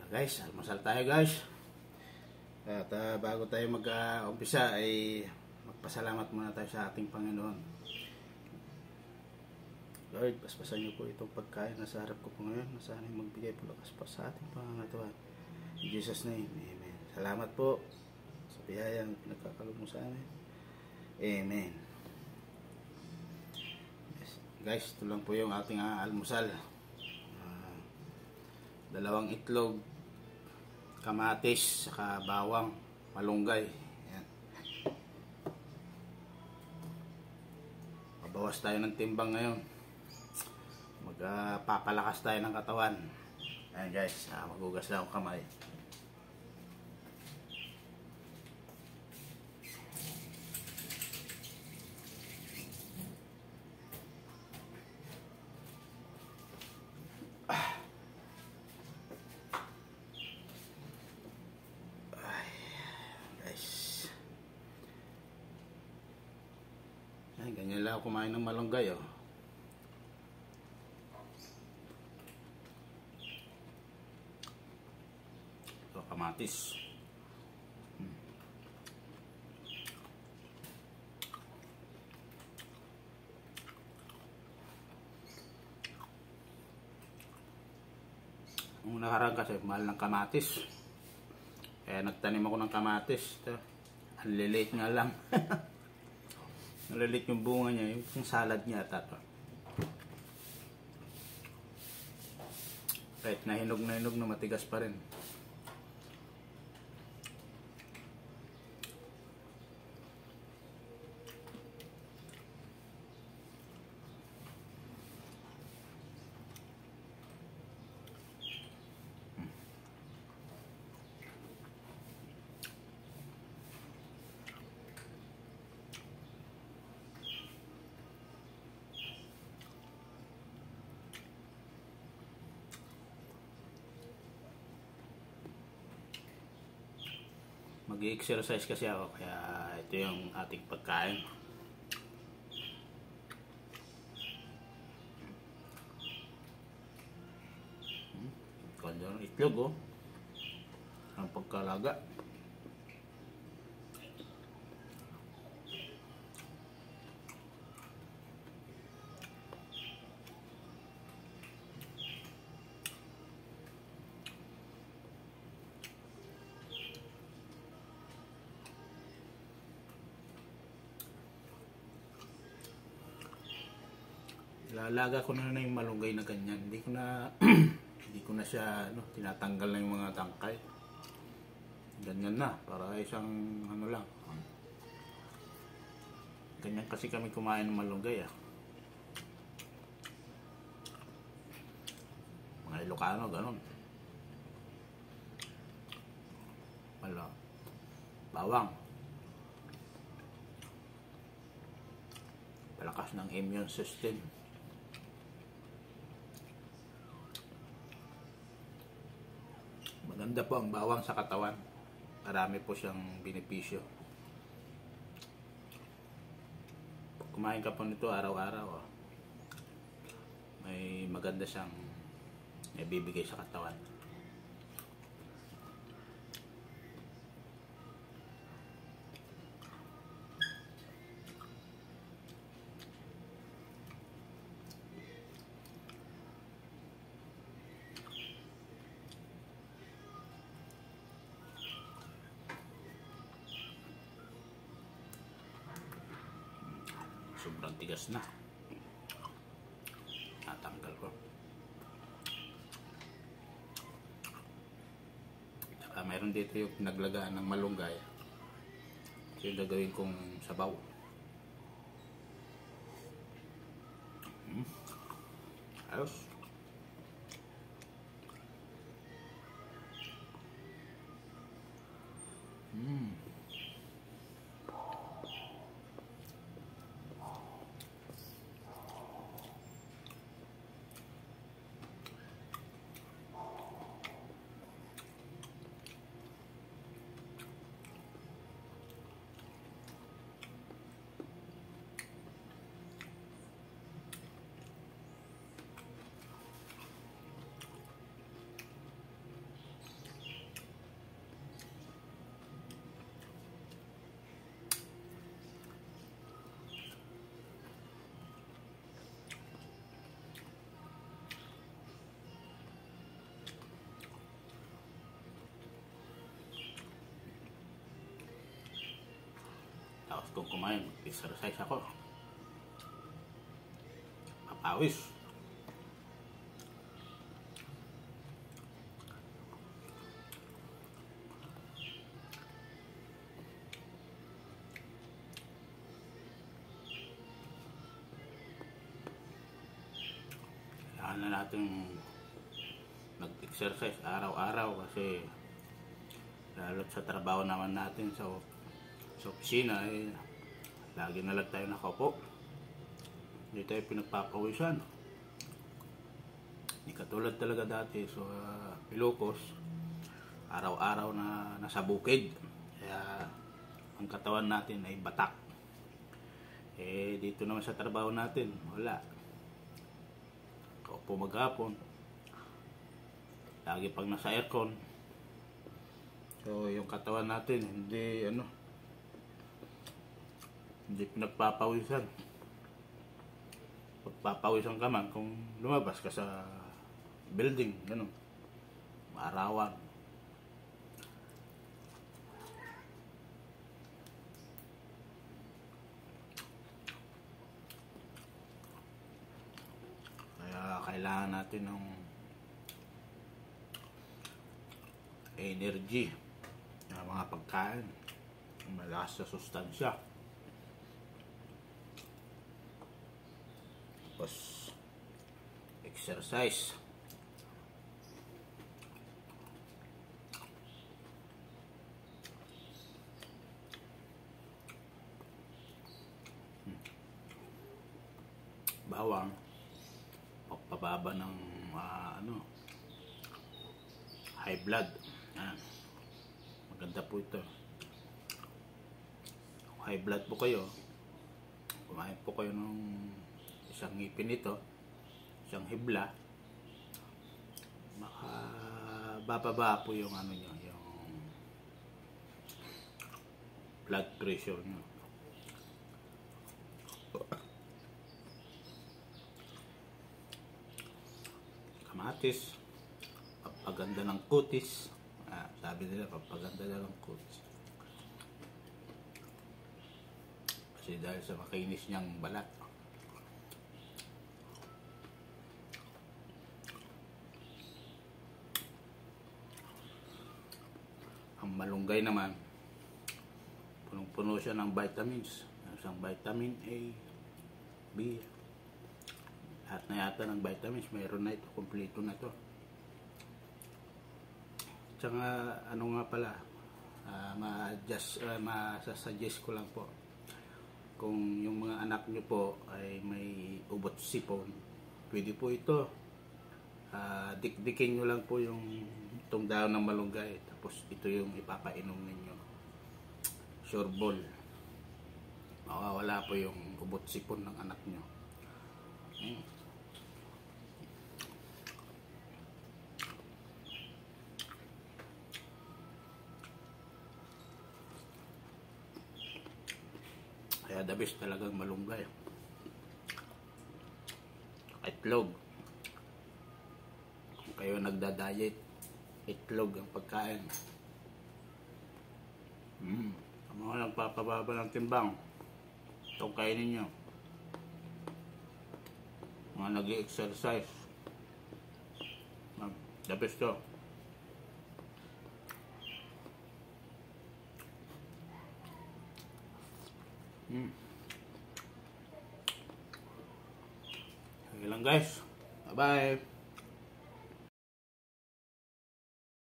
Guys, almusal tayo guys. At bago tayo mag-umpisa ay magpasalamat muna tayo sa ating Panginoon. Lord, paspasan niyo po itong pagkain na sa harap ko po ngayon. Nasana'y magbigay po lakas pa sa ating pangangatawan. In Jesus' name, Amen. Salamat po sa biyayang pinagkakaloob mo sa amin. Amen. Guys, ito lang po yung ating almusal. Dalawang itlog, kamatis, saka bawang, malunggay. Ayan. Mabawas tayo ng timbang ngayon. Magpapalakas tayo ng katawan. Ayan guys, magugas na akong kamay. Ganyan lang ako kumain ng malunggay, oh. Ito, kamatis. Nung nakaraan kasi mahal ng kamatis, kaya nagtanim ako ng kamatis. Ito, ang liliit nga lang. Nalilit yung bunga niya, yung salad niya at ito. Kahit nahinog na matigas pa rin. Mag-i-exercise kasi ako, kaya ito yung ating pagkain. Kanya ng itlog, oh. Ang pagkalaga. Lalaga ko na yung malunggay na ganyan. Hindi ko na siya tinatanggal na yung mga tangkay. Ganyan na, para isang lang. Ganyan kasi kami kumain ng malunggay, ah. Mga Ilocano, ganun. Bawang. Palakas ng immune system. Maganda po ang bawang sa katawan. Marami po siyang benepisyo. Pag kumain ka po nito araw-araw, oh, may maganda siyang ibibigay sa katawan. Sobrang tigas na. Natanggal ko. Saka mayroon dito yung pinaglagaan ng malunggay. So yung gagawin kong sabaw. Ayos. kong kumain, exercise ako. Papawis. Kailangan na natin mag-exercise araw-araw kasi lalo't sa trabaho naman natin sa opisina lagi na lang tayo nakaupo, hindi tayo pinagpapawisan, hindi katulad talaga dati sa Ilocos, araw-araw na nasa bukid, kaya ang katawan natin ay batak. Dito naman sa trabaho natin wala, kaupo maghapon, lagi pag nasa aircon. So yung katawan natin hindi pinagpapawisan. Pagpapawisan ka man kung lumabas ka sa building, gano'n, maarawan. Kaya kailangan natin ng energy na mga pagkain, malakas na sustansya. Tapos exercise. Bawang pagpababa ng high blood. Maganda po ito. Kung high blood po kayo, kumain po kayo ng isang ngipin nito, isang hibla, bababa po yung nyo, yung blood pressure nyo. Kamatis, papaganda ng kutis. Sabi nila, papaganda na ng kutis. Kasi dahil sa makinis niyang balat. Ang malunggay naman, punong-puno siya ng vitamins. Isang vitamin A, B. Lahat na yata ng vitamins, mayroon na ito, kompleto na ito. Tsaka nga pala, masasuggest ko lang po, kung yung mga anak nyo po ay may ubot sipon, pwede po ito, dikdikin nyo lang po itong dahon ng malunggay, tapos ito yung ipapainom ninyo, sureball, mawawala po yung ubot sipon ng anak nyo. Kaya the best talagang malunggay. Itlog. Kung kayo nagda-diet, itlog ang pagkain. Ang mga nagpapababa ng timbang, itong kainin nyo. Mga nag-i-exercise, the best to. Sige lang guys. Bye bye.